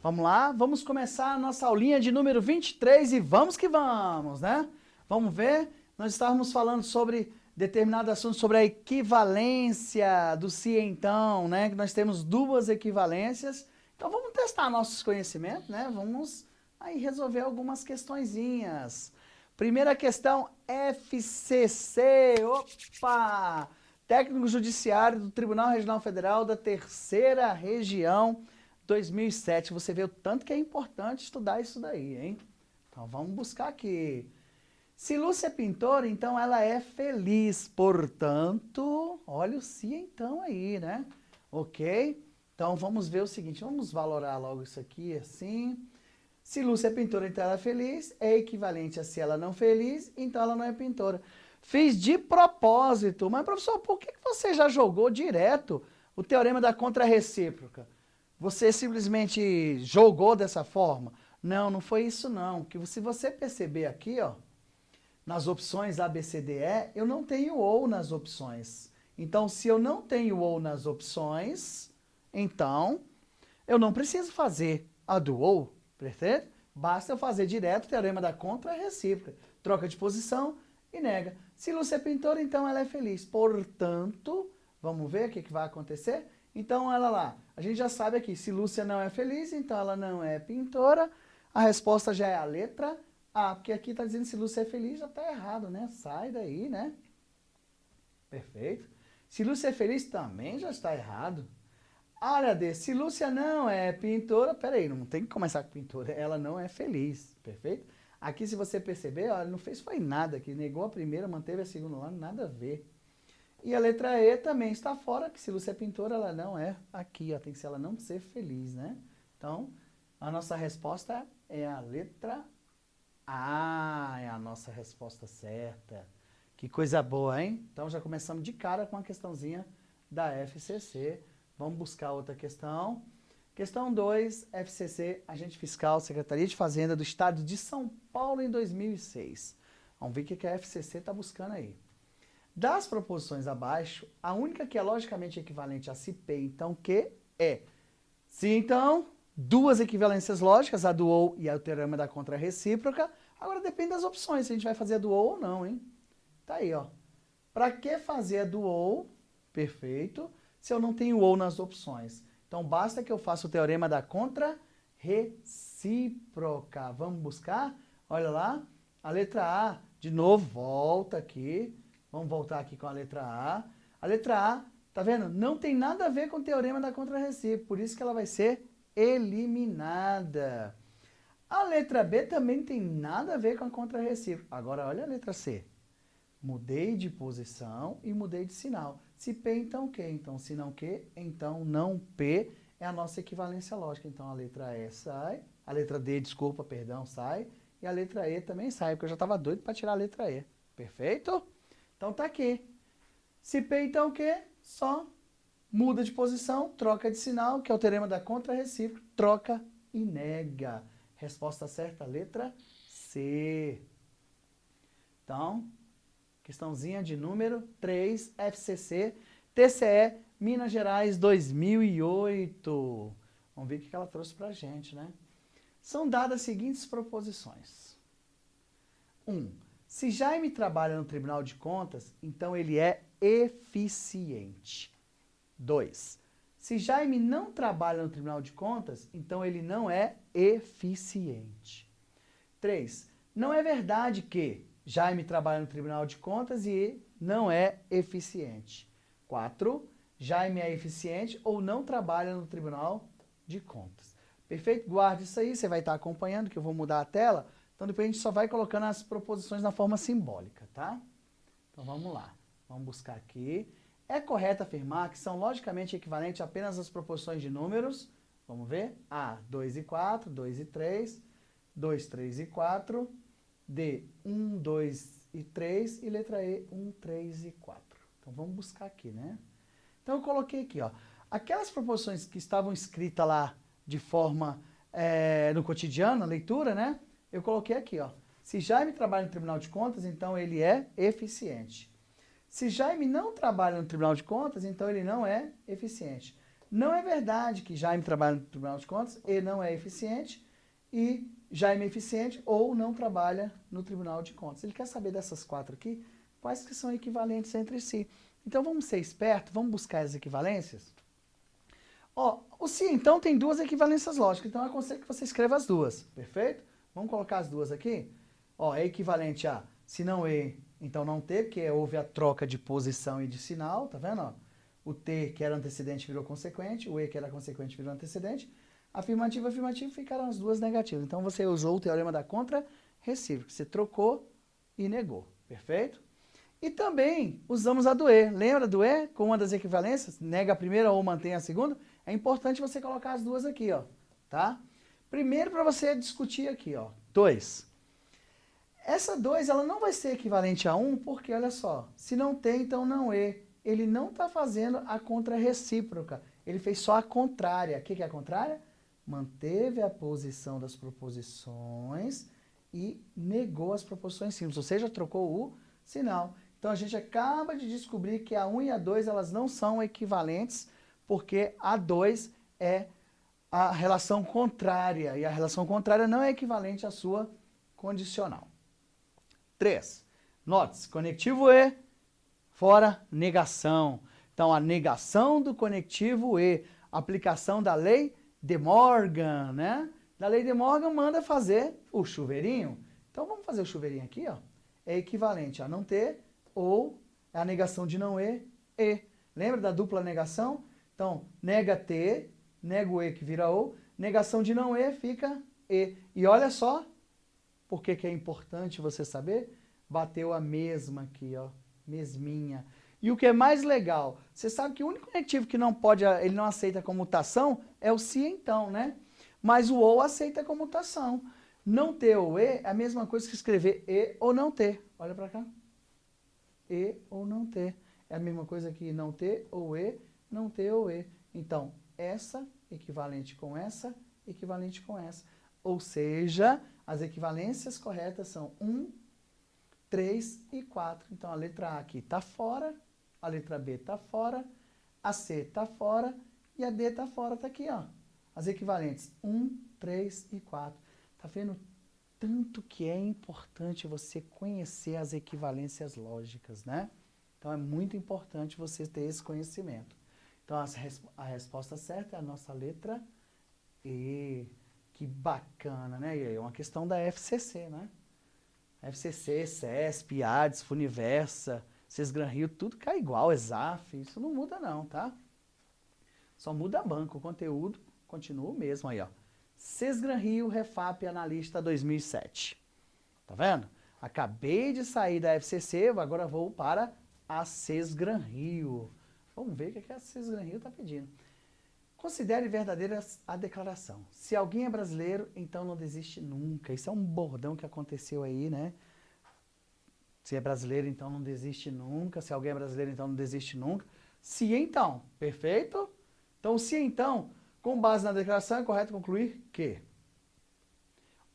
Vamos lá, vamos começar a nossa aulinha de número 23 e vamos que vamos, né? Vamos ver, nós estávamos falando sobre determinado assunto, sobre a equivalência do se e então, né? Que nós temos duas equivalências. Então vamos testar nossos conhecimentos, né? Vamos aí resolver algumas questõezinhas. Primeira questão, FCC, opa! Técnico Judiciário do Tribunal Regional Federal da Terceira Região, 2007. Você vê o tanto que é importante estudar isso daí, hein? Então vamos buscar aqui. Se Lúcia é pintora, então ela é feliz. Portanto, olha o se então aí, né? Ok? Então vamos ver o seguinte, vamos valorar logo isso aqui assim. Se Lúcia é pintora, então ela é feliz, é equivalente a se ela não feliz, então ela não é pintora. Fiz de propósito, mas professor, por que você já jogou direto o teorema da contrarrecíproca? Você simplesmente jogou dessa forma? Não, não foi isso não. Que se você perceber aqui, ó, nas opções A, B, C, D, E, eu não tenho ou nas opções. Então, se eu não tenho ou nas opções, então eu não preciso fazer a do ou, perfeito? Basta eu fazer direto o teorema da contrarrecíproca. Troca de posição e nega. Se Lúcia é pintora, então ela é feliz. Portanto, vamos ver o que vai acontecer? Então, olha lá, a gente já sabe aqui, se Lúcia não é feliz, então ela não é pintora. A resposta já é a letra A, porque aqui está dizendo se Lúcia é feliz, já está errado, né? Sai daí, né? Perfeito. Se Lúcia é feliz, também já está errado. Área D, se Lúcia não é pintora, peraí, não tem que começar com pintora, ela não é feliz, perfeito? Aqui, se você perceber, ó, não fez foi nada aqui, negou a primeira, manteve a segunda lá, nada a ver. E a letra E também está fora, que se Lúcia é pintora, ela não é aqui, ó, tem que ser ela não ser feliz, né? Então, a nossa resposta é a letra A, é a nossa resposta certa. Que coisa boa, hein? Então, já começamos de cara com a questãozinha da FCC. Vamos buscar outra questão. Questão 2, FCC, Agente Fiscal, Secretaria de Fazenda do Estado de São Paulo em 2006. Vamos ver o que a FCC está buscando aí. Das proposições abaixo, a única que é logicamente equivalente a se P, então Q, é se então, duas equivalências lógicas, a do ou e o teorema da contrarrecíproca. Agora depende das opções, se a gente vai fazer a do ou não, hein? Tá aí, ó. Para que fazer a do ou? Perfeito. Se eu não tenho ou nas opções. Então, basta que eu faça o teorema da contrarrecíproca. Vamos buscar? Olha lá. A letra A, de novo, volta aqui. Vamos voltar aqui com a letra A. A letra A, tá vendo? Não tem nada a ver com o teorema da contrarrecíproca. Por isso que ela vai ser eliminada. A letra B também tem nada a ver com a contrarrecíproca. Agora, olha a letra C. Mudei de posição e mudei de sinal. Se P, então Q. Então, se não Q, então não P. É a nossa equivalência lógica. Então, a letra E sai. A letra D, desculpa, perdão, sai. E a letra E também sai, porque eu já estava doido para tirar a letra E. Perfeito? Então, tá aqui. Se P, então Q, só muda de posição, troca de sinal, que é o teorema da contrarrecíproca, troca e nega. Resposta certa, letra C. Então, questãozinha de número 3, FCC, TCE, Minas Gerais, 2008. Vamos ver o que ela trouxe pra gente, né? São dadas as seguintes proposições. 1. Se Jaime trabalha no Tribunal de Contas, então ele é eficiente. 2. Se Jaime não trabalha no Tribunal de Contas, então ele não é eficiente. 3. Não é verdade que Jaime trabalha no Tribunal de Contas e não é eficiente. 4. Jaime é eficiente ou não trabalha no Tribunal de Contas. Perfeito? Guarde isso aí, você vai estar acompanhando, que eu vou mudar a tela. Então, depois a gente só vai colocando as proposições na forma simbólica, tá? Então, vamos lá. Vamos buscar aqui. É correto afirmar que são logicamente equivalentes apenas as proposições de números. Vamos ver? A, 2 e 4, 2 e 3, 2, 3 e 4, D, 1, 2 e 3 e letra E, 1, 3 e 4. Então, vamos buscar aqui, né? Então, eu coloquei aqui, ó. Aquelas proposições que estavam escritas lá de forma no cotidiano, na leitura, né? Eu coloquei aqui, ó. Se Jaime trabalha no Tribunal de Contas, então ele é eficiente. Se Jaime não trabalha no Tribunal de Contas, então ele não é eficiente. Não é verdade que Jaime trabalha no Tribunal de Contas e não é eficiente, e Jaime é eficiente ou não trabalha no Tribunal de Contas. Ele quer saber dessas 4 aqui, quais que são equivalentes entre si. Então vamos ser espertos, vamos buscar as equivalências? Ó, o se então tem 2 equivalências lógicas, então eu aconselho que você escreva as 2, perfeito? Vamos colocar as 2 aqui? Ó, é equivalente a se não e, então não ter, porque houve a troca de posição e de sinal, tá vendo? Ó? O T, que era antecedente, virou consequente, o E, que era consequente, virou antecedente. Afirmativo, afirmativo, ficaram as 2 negativas. Então você usou o teorema da contra-recíproca, você trocou e negou, perfeito? E também usamos a do E. Lembra do E? Com uma das equivalências, nega a primeira ou mantém a segunda. É importante você colocar as 2 aqui, ó, tá? Primeiro para você discutir aqui, ó, 2. Essa 2, ela não vai ser equivalente a 1, porque, olha só, se não tem, então não é. Ele não está fazendo a contra-recíproca, ele fez só a contrária. O que é a contrária? Manteve a posição das proposições e negou as proposições simples, ou seja, trocou o sinal. Então, a gente acaba de descobrir que a 1 e a 2, elas não são equivalentes, porque a 2 é a relação contrária, e a relação contrária não é equivalente à sua condicional. 3. Note-se, conectivo E, fora negação. Então, a negação do conectivo E, aplicação da lei de Morgan, né? Da lei de Morgan manda fazer o chuveirinho. Então, vamos fazer o chuveirinho aqui, ó. É equivalente a não ter ou a negação de não E. Lembra da dupla negação? Então, nega T, nega o E que vira O, negação de não E fica E. E olha só, por que que é importante você saber? Bateu a mesma aqui, ó, mesminha. E o que é mais legal, você sabe que o único conectivo que não pode, ele não aceita comutação é o se então, né? Mas o ou aceita comutação. Não ter ou e é a mesma coisa que escrever e ou não ter. Olha para cá. E ou não ter. É a mesma coisa que não ter ou e, não ter ou e. Então, essa equivalente com essa, equivalente com essa. Ou seja, as equivalências corretas são 1, 3 e 4. Então, a letra A aqui está fora, a letra B está fora, a C está fora e a D está fora, está aqui, ó. As equivalentes 1, 3 e 4. Está vendo tanto que é importante você conhecer as equivalências lógicas, né? Então, é muito importante você ter esse conhecimento. Então, a resposta certa é a nossa letra E. Que bacana, né? E aí, é uma questão da FCC, né? FCC, CESP, ADES, Funiversa, Sesgran Rio, tudo cai igual, ESAF, isso não muda não, tá? Só muda banco, o conteúdo continua o mesmo aí, ó. Sesgran Rio, Refap, Analista 2007. Tá vendo? Acabei de sair da FCC, agora vou para a Sesgran Rio. Vamos ver o que a Sesgran Rio está pedindo. Considere verdadeira a declaração. Se alguém é brasileiro, então não desiste nunca. Isso é um bordão que aconteceu aí, né? Se é brasileiro, então não desiste nunca. Se alguém é brasileiro, então não desiste nunca. Se então, perfeito? Então, se então, com base na declaração, é correto concluir que...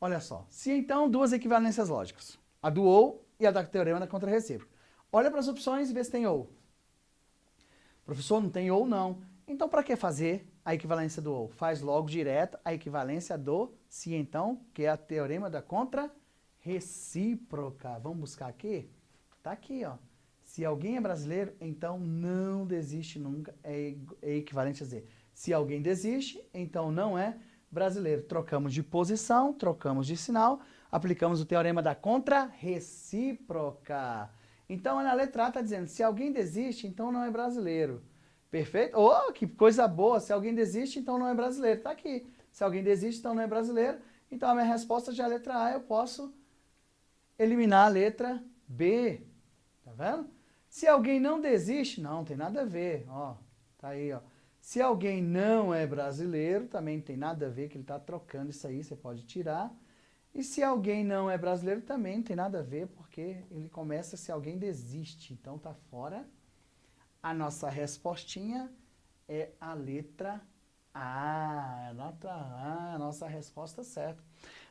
Olha só. Se então, 2 equivalências lógicas. A do ou e a da teorema da contra-recíproca. Olha para as opções e vê se tem ou. Professor, não tem ou não. Então, para que fazer a equivalência do ou? Faz logo direto a equivalência do se então, que é a teorema da contra-recíproca. Vamos buscar aqui? Tá aqui, ó. Se alguém é brasileiro, então não desiste nunca. É equivalente a dizer, se alguém desiste, então não é brasileiro. Trocamos de posição, trocamos de sinal, aplicamos o teorema da contra-recíproca. Então, na letra A está dizendo, se alguém desiste, então não é brasileiro. Perfeito? Oh, que coisa boa! Se alguém desiste, então não é brasileiro. Está aqui. Se alguém desiste, então não é brasileiro. Então, a minha resposta já é a letra A. Eu posso eliminar a letra B. Tá vendo? Se alguém não desiste, não tem nada a ver. Ó, tá aí, ó. Se alguém não é brasileiro, também não tem nada a ver, que ele está trocando isso aí, você pode tirar. E se alguém não é brasileiro, também não tem nada a ver, porque ele começa se alguém desiste. Então, tá fora. A nossa respostinha é a letra A. A letra A, a nossa resposta certa.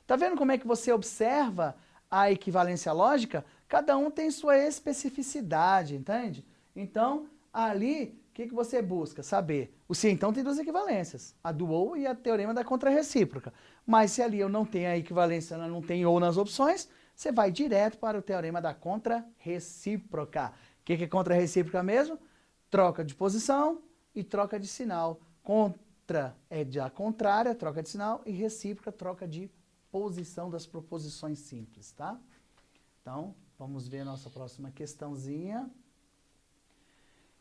Tá vendo como é que você observa a equivalência lógica? Cada um tem sua especificidade, entende? Então, ali, o que você busca? Saber O se então tem duas equivalências, a do ou e a teorema da contrarrecíproca. Mas se ali eu não tenho a equivalência, não tem ou nas opções, você vai direto para o teorema da contrarrecíproca. O que é contrarrecíproca mesmo? Troca de posição e troca de sinal. Contra é de a contrária, troca de sinal, e recíproca, troca de posição das proposições simples, tá? Então, vamos ver a nossa próxima questãozinha.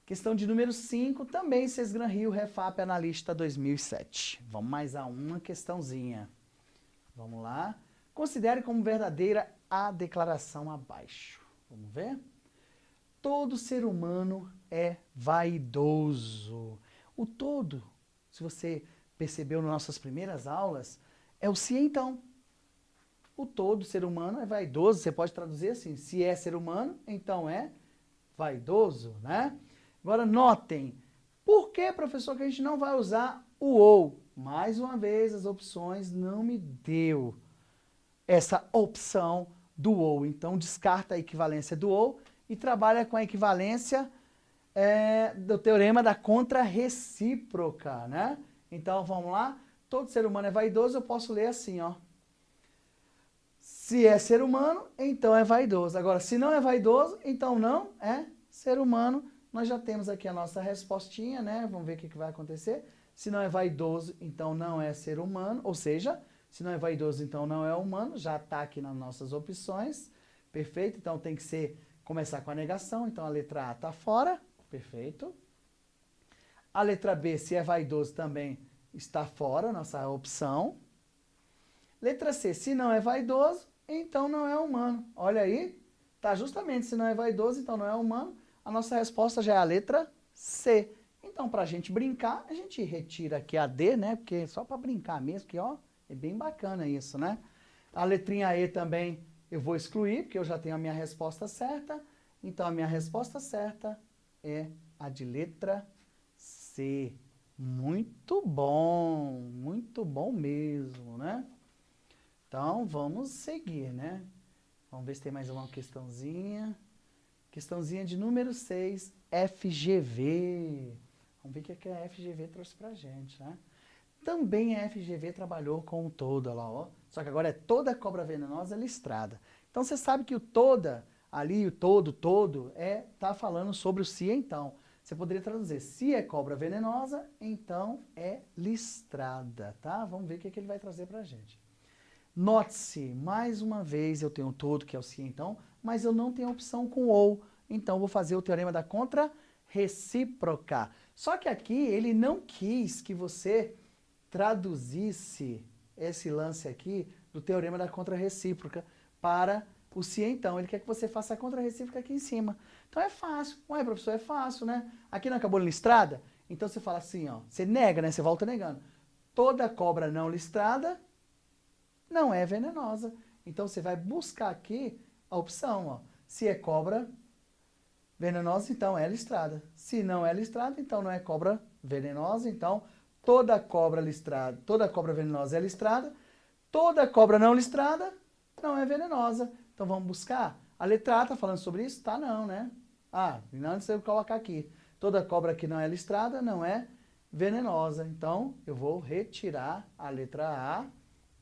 Questão de número 5, também Sesgran Rio, Refap Analista 2007. Vamos mais a uma questãozinha. Vamos lá. Considere como verdadeira a declaração abaixo. Vamos ver? Todo ser humano é vaidoso. O todo, se você percebeu nas nossas primeiras aulas, é o se então. O todo ser humano é vaidoso. Você pode traduzir assim, se é ser humano, então é vaidoso, né? Agora, notem, por que, professor, que a gente não vai usar o ou? Mais uma vez, as opções não me deu essa opção do ou. Então, descarta a equivalência do ou e trabalha com a equivalência do teorema da contrarrecíproca, né? Então, vamos lá. Todo ser humano é vaidoso, eu posso ler assim, ó. Se é ser humano, então é vaidoso. Agora, se não é vaidoso, então não é ser humano. Nós já temos aqui a nossa respostinha, né? Vamos ver o que vai acontecer. Se não é vaidoso, então não é ser humano. Ou seja, se não é vaidoso, então não é humano. Já está aqui nas nossas opções. Perfeito? Então tem que começar com a negação. Então a letra A está fora. Perfeito. A letra B, se é vaidoso, também está fora, nossa opção. Letra C, se não é vaidoso, então não é humano. Olha aí, tá justamente, se não é vaidoso, então não é humano. A nossa resposta já é a letra C. Então, para a gente brincar, a gente retira aqui a D, né? Porque só para brincar mesmo, que ó, é bem bacana isso, né? A letrinha E também eu vou excluir, porque eu já tenho a minha resposta certa. Então, a minha resposta certa é a de letra C. Muito bom mesmo, né? Então, vamos seguir, né? Vamos ver se tem mais uma questãozinha. Questãozinha de número 6, FGV. Vamos ver o que a FGV trouxe pra gente, né? Também a FGV trabalhou com o toda lá, ó. Só que agora é toda cobra venenosa listrada. Então, você sabe que o toda, ali, o todo, tá falando sobre o se então. Você poderia traduzir, se é cobra venenosa, então é listrada, tá? Vamos ver o que ele vai trazer pra gente. Note-se, mais uma vez eu tenho o todo, que é o se então, mas eu não tenho a opção com ou. Então, eu vou fazer o teorema da contrarrecíproca. Só que aqui ele não quis que você traduzisse esse lance aqui do teorema da contrarrecíproca para o se então. Ele quer que você faça a contrarrecíproca aqui em cima. Então, é fácil. Ué, professor, é fácil, né? Aqui não acabou listrada? Então, você fala assim, ó. Você nega, né? Você volta negando. Toda cobra não listrada não é venenosa. Então, você vai buscar aqui a opção, ó. Se é cobra venenosa, então é listrada. Se não é listrada, então não é cobra venenosa. Então, toda cobra listrada, toda cobra venenosa é listrada. Toda cobra não listrada não é venenosa. Então, vamos buscar. A letra A está falando sobre isso? Tá não, né? Ah, antes eu colocar aqui. Toda cobra que não é listrada não é venenosa. Então, eu vou retirar a letra A,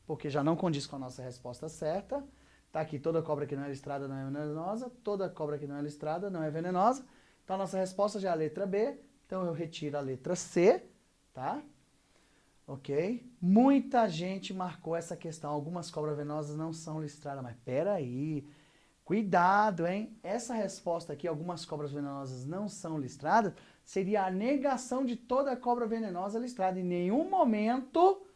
porque já não condiz com a nossa resposta certa. Tá aqui, toda cobra que não é listrada não é venenosa, toda cobra que não é listrada não é venenosa. Então, a nossa resposta já é a letra B, então eu retiro a letra C, tá? Ok? Muita gente marcou essa questão, algumas cobras venenosas não são listradas, mas peraí, cuidado, hein? Essa resposta aqui, algumas cobras venenosas não são listradas, seria a negação de toda cobra venenosa listrada. Em nenhum momento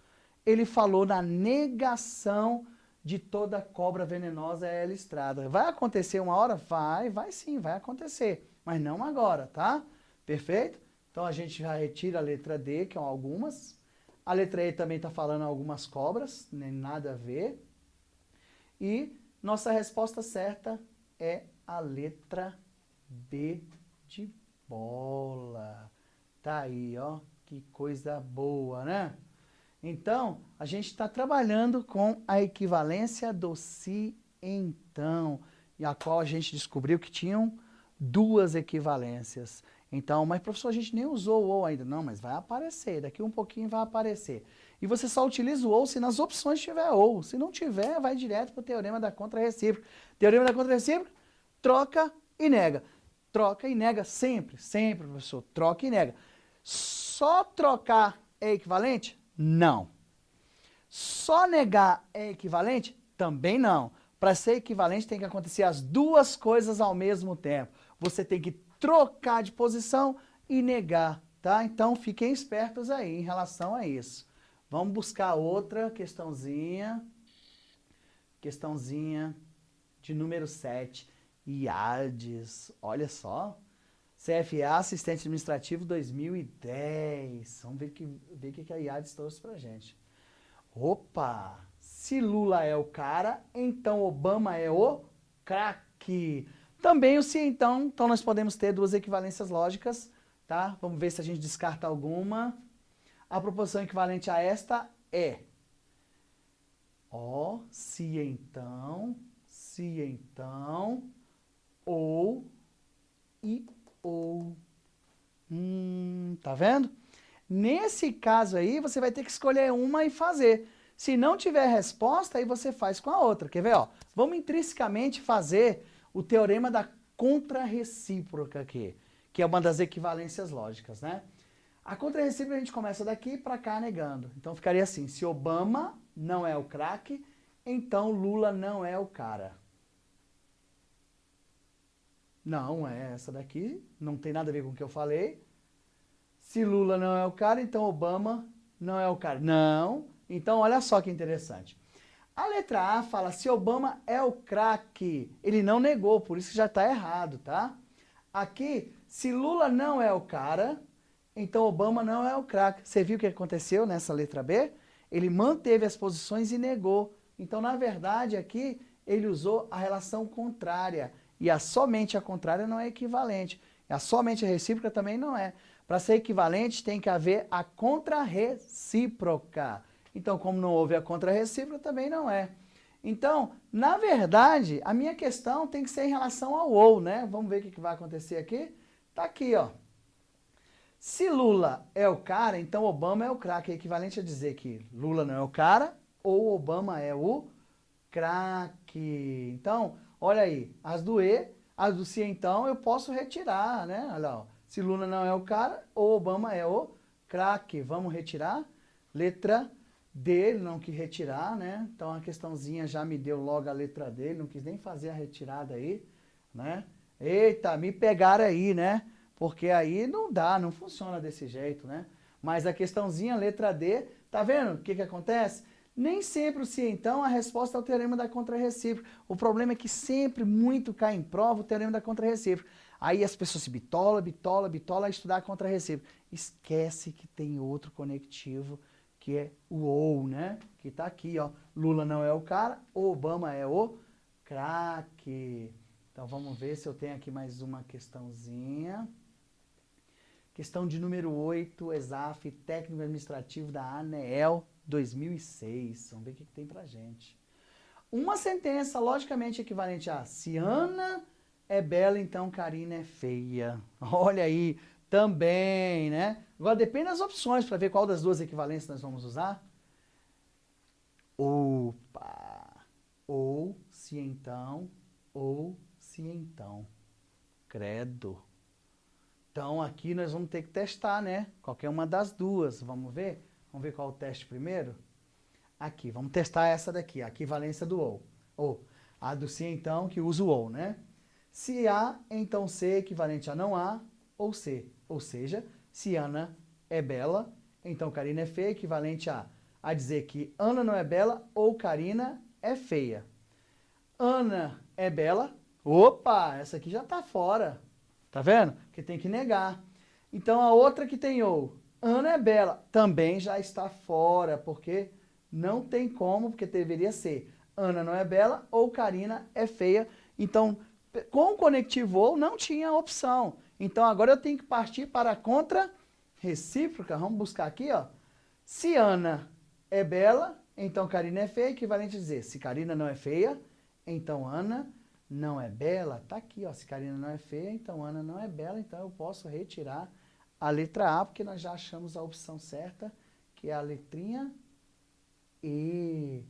ele falou na negação de toda cobra venenosa é listrada. Vai acontecer uma hora? Vai sim, vai acontecer. Mas não agora, tá? Perfeito? Então, a gente já retira a letra D, que são algumas. A letra E também está falando algumas cobras, nem nada a ver. E nossa resposta certa é a letra B de bola. Tá aí, ó. Que coisa boa, né? Então, a gente está trabalhando com a equivalência do se então, e a qual a gente descobriu que tinham duas equivalências. Então, mas professor, a gente nem usou o ou ainda. Não, mas vai aparecer, daqui um pouquinho vai aparecer. E você só utiliza o ou se nas opções tiver ou. Se não tiver, vai direto para o teorema da contrarrecíproca. Teorema da contrarrecíproca, troca e nega. Troca e nega sempre, sempre, professor. Troca e nega. Só trocar é equivalente? Não. Só negar é equivalente? Também não. Para ser equivalente tem que acontecer as duas coisas ao mesmo tempo. Você tem que trocar de posição e negar, tá? Então fiquem espertos aí em relação a isso. Vamos buscar outra questãozinha. Questãozinha de número 7. IADES. Olha só. CFA, Assistente Administrativo 2010. Vamos ver o que a IADES trouxe pra gente. Opa! Se Lula é o cara, então Obama é o craque. Também o se então nós podemos ter duas equivalências lógicas, tá? Vamos ver se a gente descarta alguma. A proposição equivalente a esta é se então, ou e ou. Tá vendo? Nesse caso aí, você vai ter que escolher uma e fazer. Se não tiver resposta, aí você faz com a outra. Quer ver? Ó? Vamos intrinsecamente fazer o teorema da contrarrecíproca aqui, que é uma das equivalências lógicas, né? A contrarrecíproca a gente começa daqui para cá negando. Então ficaria assim, se Obama não é o craque, então Lula não é o cara. Não, essa daqui não tem nada a ver com o que eu falei. Se Lula não é o cara, então Obama não é o cara. Não. Então, olha só que interessante. A letra A fala se Obama é o craque. Ele não negou, por isso que já está errado, tá? Aqui, se Lula não é o cara, então Obama não é o craque. Você viu o que aconteceu nessa letra B? Ele manteve as posições e negou. Então, na verdade, aqui, ele usou a relação contrária. E somente a contrária não é equivalente. Somente a recíproca também não é. Para ser equivalente, tem que haver a contrarrecíproca. Então, como não houve a contrarrecíproca, também não é. Então, na verdade, a minha questão tem que ser em relação ao ou, né? Vamos ver o que vai acontecer aqui. Tá aqui, ó. Se Lula é o cara, então Obama é o craque. É equivalente a dizer que Lula não é o cara ou Obama é o craque. Então, olha aí, as do E, as do se então, eu posso retirar, né? Olha lá, ó. Se Lula não é o cara ou Obama é o craque. Vamos retirar. Letra D, ele não quis retirar, né? Então a questãozinha já me deu logo a letra D, ele não quis nem fazer a retirada aí, né? Eita, me pegaram aí, né? Porque aí não dá, não funciona desse jeito, né? Mas a questãozinha, letra D, tá vendo o que acontece? Nem sempre o se então, a resposta é o teorema da contrarrecíproca. O problema é que sempre muito cai em prova o teorema da contrarrecíproca. Aí as pessoas se bitola a estudar a contrarrecíproca. Esquece que tem outro conectivo, que é o ou, né? Que tá aqui, ó. Lula não é o cara, Obama é o craque. Então vamos ver se eu tenho aqui mais uma questãozinha. Questão de número 8, ESAF, técnico administrativo da ANEEL 2006. Vamos ver o que tem pra gente. Uma sentença logicamente equivalente a se Ana é bela, então Karina é feia. Olha aí, também, né? Agora depende das opções para ver qual das duas equivalências nós vamos usar. Opa! Ou se então. Credo. Então aqui nós vamos ter que testar, né? Qualquer uma das duas. Vamos ver? Vamos ver qual é o teste primeiro? Aqui, vamos testar essa daqui, a equivalência do ou. Ou a do se então, que usa o ou, né? Se há, então C equivalente a não há, ou C. Ou seja, se Ana é bela, então Karina é feia, equivalente a dizer que Ana não é bela ou Karina é feia. Ana é bela, opa, essa aqui já está fora, tá vendo? Porque tem que negar. Então a outra que tem ou, Ana é bela, também já está fora, porque não tem como, porque deveria ser Ana não é bela ou Karina é feia. Então, com o conectivo ou não tinha opção. Então agora eu tenho que partir para a contrarrecíproca. Vamos buscar aqui, ó. Se Ana é bela, então Karina é feia, equivalente a dizer, se Karina não é feia, então Ana não é bela, tá aqui, ó, se Karina não é feia, então Ana não é bela, então eu posso retirar a letra A, porque nós já achamos a opção certa, que é a letrinha E.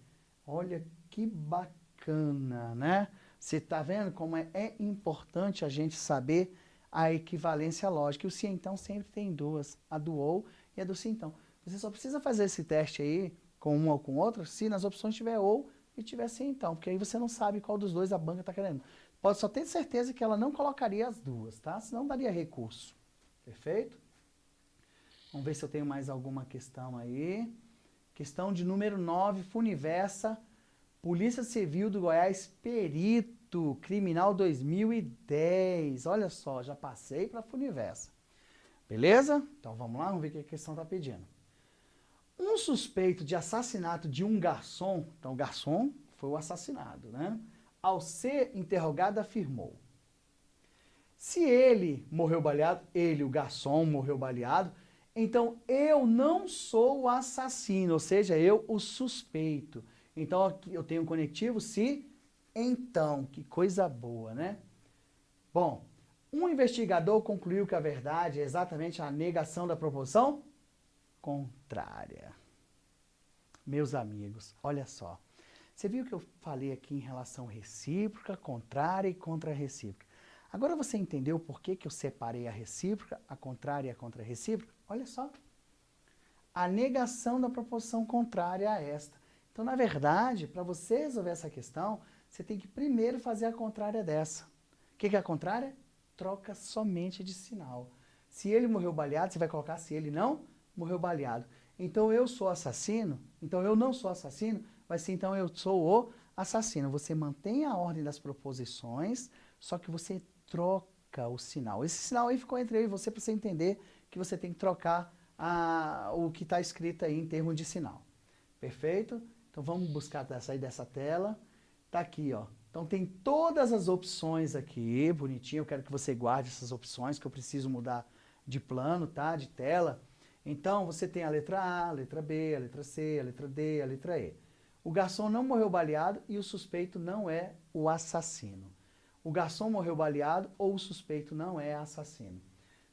Olha que bacana, né? Você está vendo como é importante a gente saber a equivalência lógica. E o se então sempre tem duas, a do ou e a do se então. Você só precisa fazer esse teste aí com uma ou com outra se nas opções tiver ou e tiver se então, porque aí você não sabe qual dos dois a banca está querendo. Pode só ter certeza que ela não colocaria as duas, tá? Senão daria recurso. Perfeito? Vamos ver se eu tenho mais alguma questão aí. Questão de número 9, Funiversa, Polícia Civil do Goiás, perito, criminal 2010. Olha só, já passei para a Funiversa. Beleza? Então vamos lá, vamos ver o que a questão está pedindo. Um suspeito de assassinato de um garçom, então o garçom foi o assassinado, né? Ao ser interrogado, afirmou: se ele morreu baleado, ele, o garçom, morreu baleado, então eu não sou o assassino, ou seja, eu o suspeito. Então aqui eu tenho um conectivo se então, que coisa boa, né? Bom, um investigador concluiu que a verdade é exatamente a negação da proposição contrária. Meus amigos, olha só. Você viu que eu falei aqui em relação recíproca, contrária e contra-recíproca. Agora você entendeu por que eu separei a recíproca, a contrária e a contra-recíproca? Olha só. A negação da proposição contrária a esta. Então, na verdade, para você resolver essa questão, você tem que primeiro fazer a contrária dessa. O que é a contrária? Troca somente de sinal. Se ele morreu baleado, você vai colocar se ele não morreu baleado. Então, eu sou assassino, então eu não sou assassino, vai ser então eu sou o assassino. Você mantém a ordem das proposições, só que você troca o sinal. Esse sinal aí ficou entre eu e você para você entender que você tem que trocar o que está escrito aí em termos de sinal. Perfeito? Então vamos buscar sair dessa tela. Tá aqui, ó. Então tem todas as opções aqui, bonitinho. Eu quero que você guarde essas opções, que eu preciso mudar de plano, tá? De tela. Então você tem a letra A, a letra B, a letra C, a letra D, a letra E. O garçom não morreu baleado e o suspeito não é o assassino. O garçom morreu baleado ou o suspeito não é assassino.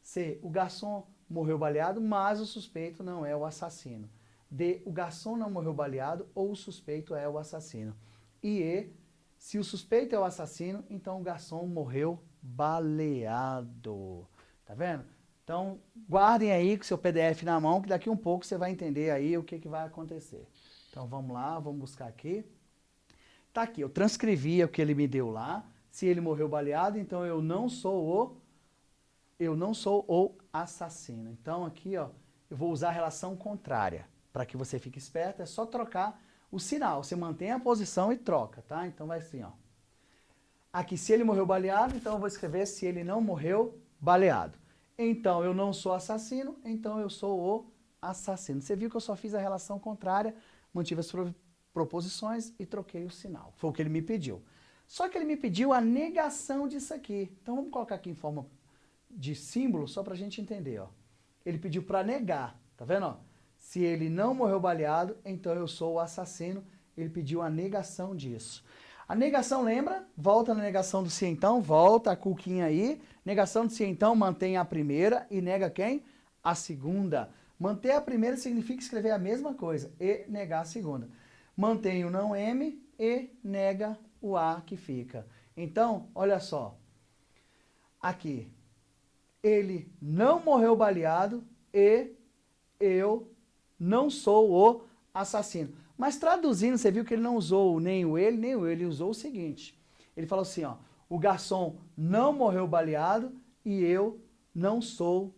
C. O garçom morreu baleado, mas o suspeito não é o assassino. D. O garçom não morreu baleado ou o suspeito é o assassino. E E. Se o suspeito é o assassino, então o garçom morreu baleado. Tá vendo? Então, guardem aí com o seu PDF na mão, que daqui um pouco você vai entender aí o que vai acontecer. Então, vamos lá, vamos buscar aqui. Tá aqui, eu transcrevi o que ele me deu lá. Se ele morreu baleado, então eu não sou o assassino. Então, aqui, ó, eu vou usar a relação contrária. Para que você fique esperto, é só trocar o sinal. Você mantém a posição e troca, tá? Então, vai assim, ó. Aqui, se ele morreu baleado, então eu vou escrever se ele não morreu baleado. Então, eu não sou assassino, então eu sou o assassino. Você viu que eu só fiz a relação contrária, mantive as proposições e troquei o sinal. Foi o que ele me pediu. Só que ele me pediu a negação disso aqui. Então, vamos colocar aqui em forma de símbolo, só para a gente entender, ó. Ele pediu para negar, tá vendo, ó? Se ele não morreu baleado, então eu sou o assassino. Ele pediu a negação disso. A negação, lembra? Volta na negação do se então, volta a cuquinha aí. Negação do se então, mantém a primeira e nega quem? A segunda. Manter a primeira significa escrever a mesma coisa e negar a segunda. Mantém o não M e nega o A que fica. Então, olha só. Aqui. Ele não morreu baleado e eu não sou o assassino. Mas traduzindo, você viu que ele não usou nem o ele, ele usou o seguinte. Ele falou assim, ó, o garçom não morreu baleado e eu não sou,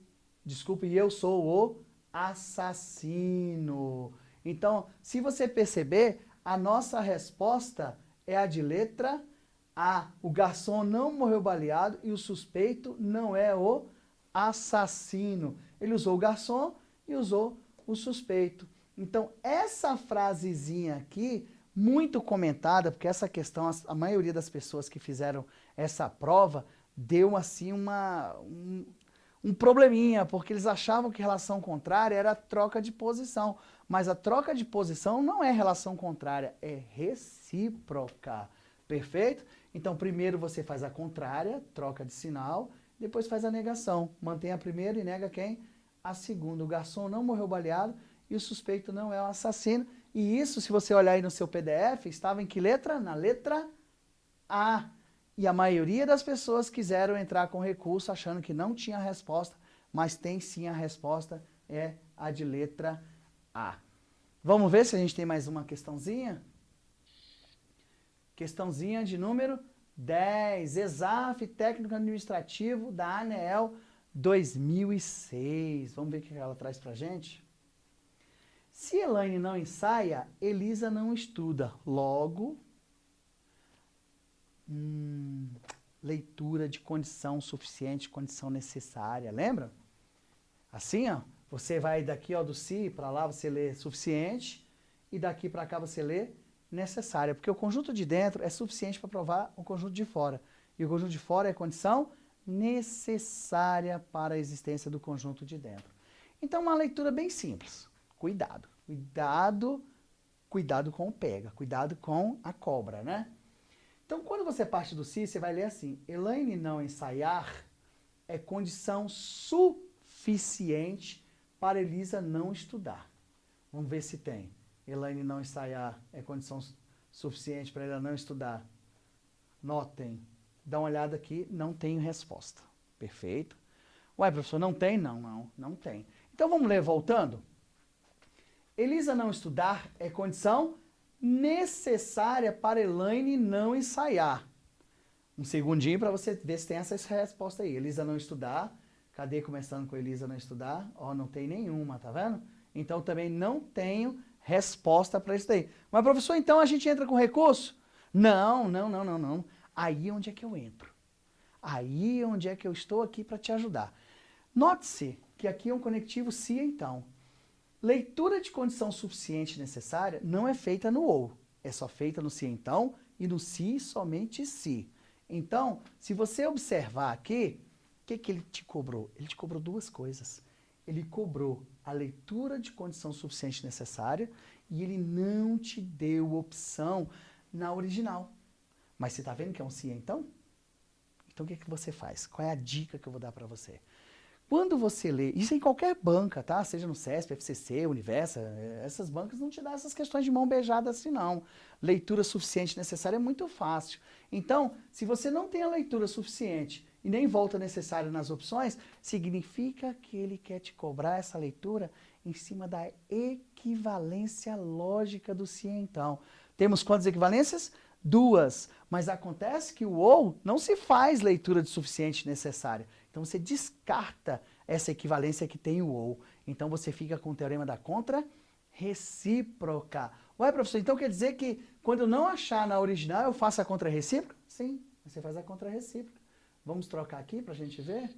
desculpe, e eu sou o assassino. Então, se você perceber, a nossa resposta é a de letra A. O garçom não morreu baleado e o suspeito não é o assassino. Ele usou o garçom e usou o suspeito. Então, essa frasezinha aqui, muito comentada, porque essa questão, a maioria das pessoas que fizeram essa prova, deu assim um probleminha, porque eles achavam que relação contrária era troca de posição. Mas a troca de posição não é relação contrária, é recíproca. Perfeito? Então, primeiro você faz a contrária, troca de sinal, depois faz a negação. Mantém a primeira e nega quem? A segunda. O garçom não morreu baleado e o suspeito não é o assassino. E isso, se você olhar aí no seu PDF, estava em que letra? Na letra A. E a maioria das pessoas quiseram entrar com recurso achando que não tinha resposta, mas tem sim a resposta, é a de letra A. Vamos ver se a gente tem mais uma questãozinha? Questãozinha de número 10. ESAF, técnico administrativo da ANEEL 2006. Vamos ver o que ela traz pra gente? Se Elaine não ensaia, Elisa não estuda. Logo, leitura de condição suficiente, condição necessária. Lembra? Assim, ó, você vai daqui ó, do si para lá, você lê suficiente, e daqui para cá você lê necessária. Porque o conjunto de dentro é suficiente para provar o conjunto de fora. E o conjunto de fora é condição necessária para a existência do conjunto de dentro. Então, uma leitura bem simples. Cuidado, cuidado, cuidado com o pega, cuidado com a cobra, né? Então, quando você parte do si, você vai ler assim: Elaine não ensaiar é condição suficiente para Elisa não estudar. Vamos ver se tem. Elaine não ensaiar é condição suficiente para ela não estudar. Notem. Dá uma olhada aqui, não tenho resposta. Perfeito. Ué, professor, não tem? Não tem. Então, vamos ler voltando? Elisa não estudar é condição necessária para Elaine não ensaiar. Um segundinho para você ver se tem essa resposta aí. Elisa não estudar. Cadê começando com Elisa não estudar? Ó, não tem nenhuma, tá vendo? Então também não tenho resposta para isso daí. Mas professor, então a gente entra com recurso? Não. Aí onde é que eu entro? Aí onde é que eu estou aqui para te ajudar. Note-se que aqui é um conectivo se então. Leitura de condição suficiente necessária não é feita no ou, é só feita no se então e no se somente se. Então, se você observar aqui, o que ele te cobrou? Ele te cobrou duas coisas. Ele cobrou a leitura de condição suficiente necessária e ele não te deu opção na original. Mas você está vendo que é um se então? Então o que você faz? Qual é a dica que eu vou dar para você? Quando você lê, isso em qualquer banca, tá? Seja no CESP, FCC, Universa, essas bancas não te dão essas questões de mão beijada assim, não. Leitura suficiente necessária é muito fácil. Então, se você não tem a leitura suficiente e nem volta necessária nas opções, significa que ele quer te cobrar essa leitura em cima da equivalência lógica do se então. Temos quantas equivalências? Duas. Mas acontece que o ou não se faz leitura de suficiente necessária. Então, você descarta essa equivalência que tem o ou. Então, você fica com o teorema da contra-recíproca. Ué, professor, então quer dizer que quando eu não achar na original, eu faço a contra-recíproca? Sim, você faz a contra-recíproca. Vamos trocar aqui para a gente ver?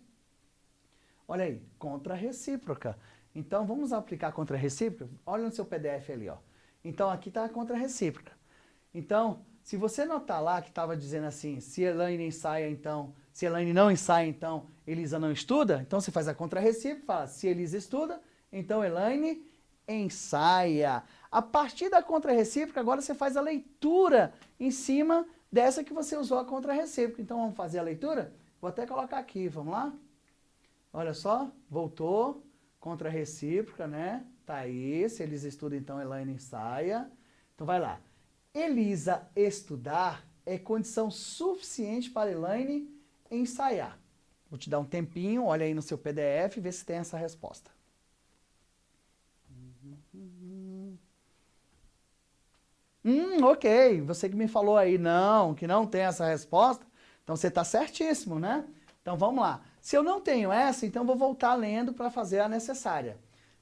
Olha aí, contra-recíproca. Então, vamos aplicar a contra-recíproca? Olha no seu PDF ali, ó. Então, aqui está a contra-recíproca. Então, se você notar lá que estava dizendo assim, se Elaine ensaia, então... Se Elaine não ensaia, então Elisa não estuda. Então você faz a contra-recíproca, fala, se Elisa estuda, então Elaine ensaia. A partir da contra-recíproca, agora você faz a leitura em cima dessa que você usou a contra-recíproca. Então vamos fazer a leitura? Vou até colocar aqui, vamos lá? Olha só, voltou, contra-recíproca, né? Tá aí, se Elisa estuda, então Elaine ensaia. Então vai lá. Elisa estudar é condição suficiente para Elaine ensaiar. Vou te dar um tempinho, olha aí no seu PDF e vê se tem essa resposta. Ok, você que me falou aí, não, que não tem essa resposta, então você está certíssimo, né? Então vamos lá. Se eu não tenho essa, então vou voltar lendo para fazer a necessária.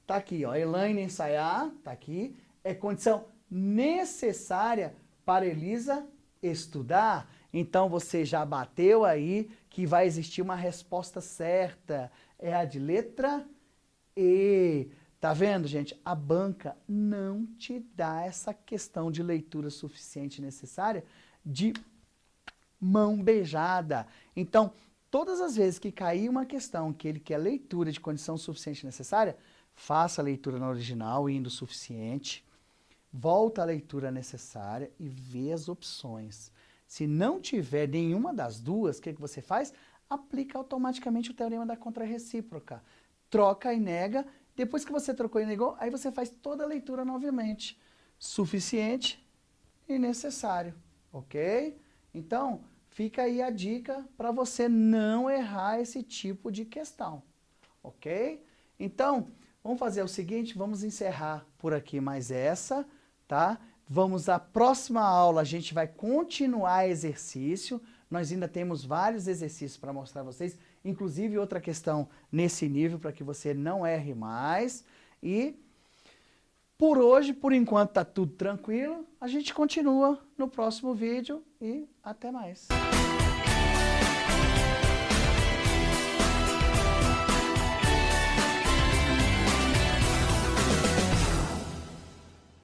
Tá aqui, ó, Elaine ensaiar, tá aqui, é condição necessária para Elisa estudar. Então você já bateu aí que vai existir uma resposta certa. É a de letra E. Tá vendo, gente? A banca não te dá essa questão de leitura suficiente e necessária de mão beijada. Então, todas as vezes que cair uma questão que ele quer leitura de condição suficiente e necessária, faça a leitura na original, indo suficiente, volta à leitura necessária e vê as opções. Se não tiver nenhuma das duas, o que você faz? Aplica automaticamente o teorema da contrarrecíproca. Troca e nega. Depois que você trocou e negou, aí você faz toda a leitura novamente. Suficiente e necessário, ok? Então, fica aí a dica para você não errar esse tipo de questão, ok? Então, vamos fazer o seguinte, vamos encerrar por aqui mais essa, tá? Vamos à próxima aula, a gente vai continuar exercício. Nós ainda temos vários exercícios para mostrar a vocês, inclusive outra questão nesse nível, para que você não erre mais. E por hoje, por enquanto, está tudo tranquilo. A gente continua no próximo vídeo e até mais.